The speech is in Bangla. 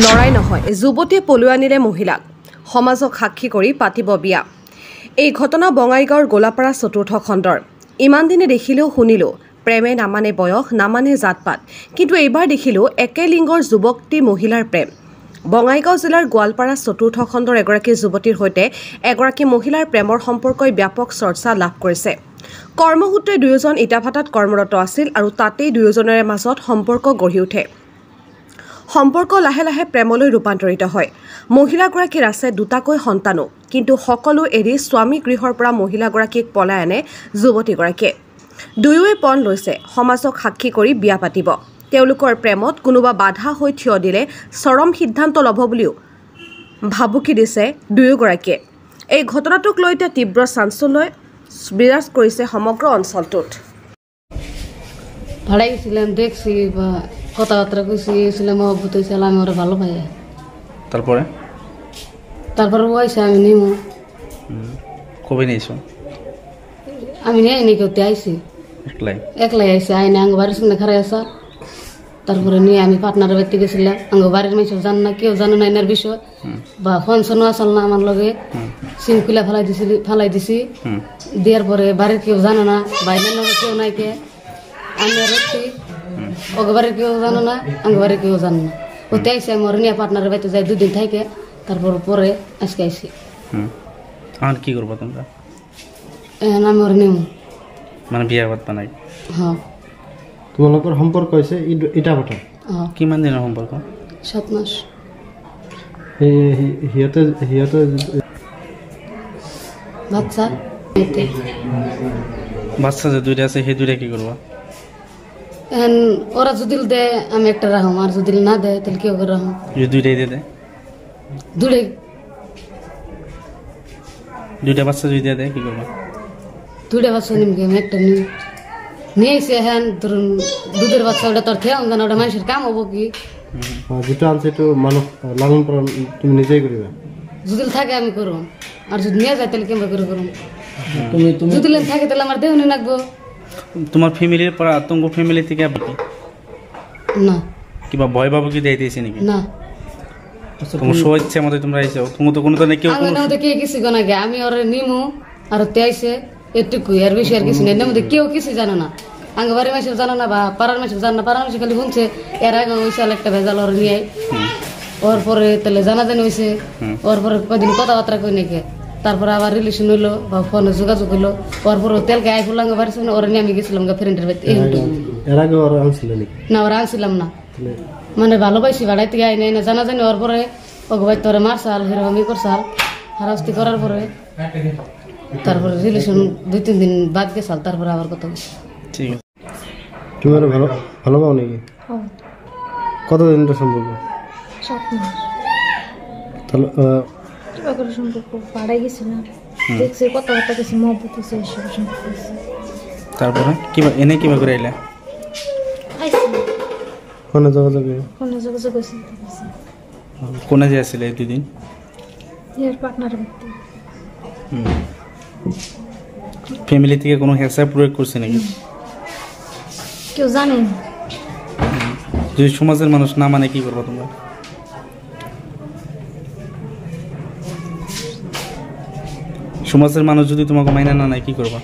লৰাই নহয় যুৱতীয়ে পলুৱাই আনিলে মহিলাক সমাজক সাক্ষী কৰি পাতিব বিয়া। এই ঘটনা বঙাইগাঁৱৰ গোলাপাৰা চতুৰ্থ খণ্ডৰ। ইমান দিনে দেখিলেও শুনিলো প্ৰেমে নামানে বয়স নামানে জাতপাত, কিন্তু এইবাৰ দেখিলো একে লিংগৰ যুৱতী মহিলাৰ প্ৰেম। বঙাইগাঁও জিলাৰ গোৱালপাৰা চতুৰ্থ খণ্ডৰ এগৰাকী যুৱতীৰ সৈতে এগৰাকী মহিলাৰ প্ৰেমৰ সম্পৰ্কই ব্যাপক চৰ্চা লাভ কৰিছে। কৰ্মসূত্ৰে দুয়োজন ইটাভাটাত কৰ্মৰত আছিল আৰু তাতেই দুয়োজনৰে মাজত সম্পৰ্ক গঢ়ি উঠে। সম্পৰ্ক লাহে লাহে প্ৰেমলৈ ৰূপান্তৰিত হয়। মহিলাগৰাকীৰ আছে দুটাকৈ সন্তানো, কিন্তু সকলো এৰি স্বামী গৃহৰ পৰা মহিলাগৰাকীক পলাই আনে যুৱতীগৰাকীয়ে। দুয়োৱে পণ লৈছে সমাজক সাক্ষী কৰি বিয়া পাতিব। তেওঁলোকৰ প্ৰেমত কোনোবা বাধা হৈ থিয় দিলে চৰম সিদ্ধান্ত ল'ব বুলিও ভাবুকি দিছে দুয়োগৰাকীয়ে। এই ঘটনাটোক লৈ এতিয়া তীব্ৰ চাঞ্চল্য বিৰাজ কৰিছে সমগ্ৰ অঞ্চলটোত। ভাড়াই গেছিলাম, দেখছি বা কথাবার্তা কইছিলাম, মহব্বত হয়েছিল, আমি ওরা ভালো পাই। তারপরে ওইসে আমি নিমু। কবে নিয়েছো? আমি নেই কেউ আইসি, একলাই আইসি, আইনে আঙ্গ বাড়ির সঙ্গে খারাই আসা। তারপরে নিয়ে আমি পার্টনারের বাড়িতে গেছিলাম। আঙ্গ বাড়ির মানুষ জান না, কেউ জানে না এনার বিষয়, বা ফোনশনও আসল না আমার লগে। সিম খুলে ফালাই দিছি, দেওয়ার পরে বাড়ির কেউ জানে না, বাইরের লগে কেউ নাই কে। আমি আর ওকে কেউ জানো না, আঙ্গ বাড়ির কেউ জানে না। ওতে আইসি আমি ওর নিয়ে পার্টনারের বাড়িতে যাই, 2 দিন থাকে। তারপর পরে আজকে আইসি। আর কি করবো তোমরা? আমি ওর নিম, মানে বিয়ে করতে নাই? হ্যাঁ। তোমালোকৰ সম্পৰ্ক হৈছে ইটাভাটা? কিমান দিনৰ সম্পৰ্ক? 7 মাস। সিহঁতে বাচ্চা যে দুইটা আছে সেই দুইটা কি করবা? ওরা যদি দেয় আমি একটা রাখুম, আর যদি না দেয় তাহলে কেউ করে রাখুম। যদি দুইটাই দিয়ে দেয়? দুইটা বাচ্চা যদি দিয়ে দেয় কি করবা? 2টা বাচ্চা নিমকে আমি একটা নিয়ে এসে হ্যাঁ ধরুন দুধের বাচ্চা, ওটা তোর খেয়ে জানা, ওটা মানুষের কাম হবো কি? যেটা আনছে একটু মানুষ লালন পালন তুমি নিজেই করিবা? যদি থাকে আমি করুম, আর যদি নিয়ে যায় তাহলে কেমন করে করুম? যদি থাকে তাহলে আমার দেহ নিয়ে রাখবো। তোমার ফ্যামিলির পর তোমার ফ্যামিলি থেকে না কিবা ভয় পাবো কি দিয়েছে নাকি? না, তোমার স্বেচ্ছা মতো তোমরা আইছো, তুমি তো কোনো তো কেউ কিছু না গে, আমি ওর নিমু আর তে আইসে এটুকুই, আর বেশি আর কিছু নেই। মধ্যে কেউ কিছু জানে না, আঙ্গবাড়ির মাসে জানে না, বা পাড়ার মাসে জানে না। পাড়ার মাসে খালি শুনছে এর আগে ওই সাল একটা ভেজাল ওর নিয়ে, ওর পরে তাহলে জানাজানি হয়েছে, ওর পরে কদিন কথাবার্তা কই নাকি, তারপরে আবার রিলেশন হইলো বা ফোনে যোগাযোগ হইলো। ওর পরে তেলকে আই ফুল আঙ্গ বাড়ির সামনে ওরা নিয়ে আমি গেছিলাম ফ্রেন্ডের বাড়িতে। এর আগে ওরা আনছিল নাকি? না, ওরা আনছিলাম না, মানে ভালোবাসি বাড়াই থেকে আই নাই না, জানাজানি ওর পরে ওকে ভাই তোরে মারসাল, হিরোমি করসাল, হারাস্তি করার পরে তারপরে রিলেশন 2-3 দিন বাদ গেছাল, তারপরে আবার কথা বলছি। ঠিক আছে। তুমি আর ভালো পাও নাকি? কতদিন তো সম্পর্ক? 7 মাস। তাহলে সম্পর্ক পাড়াই গেছিলাম, দেখছি কথাবার্তা গেছি, মহব্বত হয়েছে, এসব সম্পর্ক হয়েছে। তারপরে এনে কিবা করে আইলা? ফোনে যোগাযোগ হয়েছে। কোনে যে আসলে এই 2 দিন? এর পার্টনার করতে। ফ্যামিলি থেকে কোনো হেসাব প্রয়োগ করছে নাকি? কেউ জানে না। যদি সমাজের মানুষ না মানে কি করবো তোমরা? সমাজের মানুষ যদি তোমাকে মাইনা না নেয় কি করবা?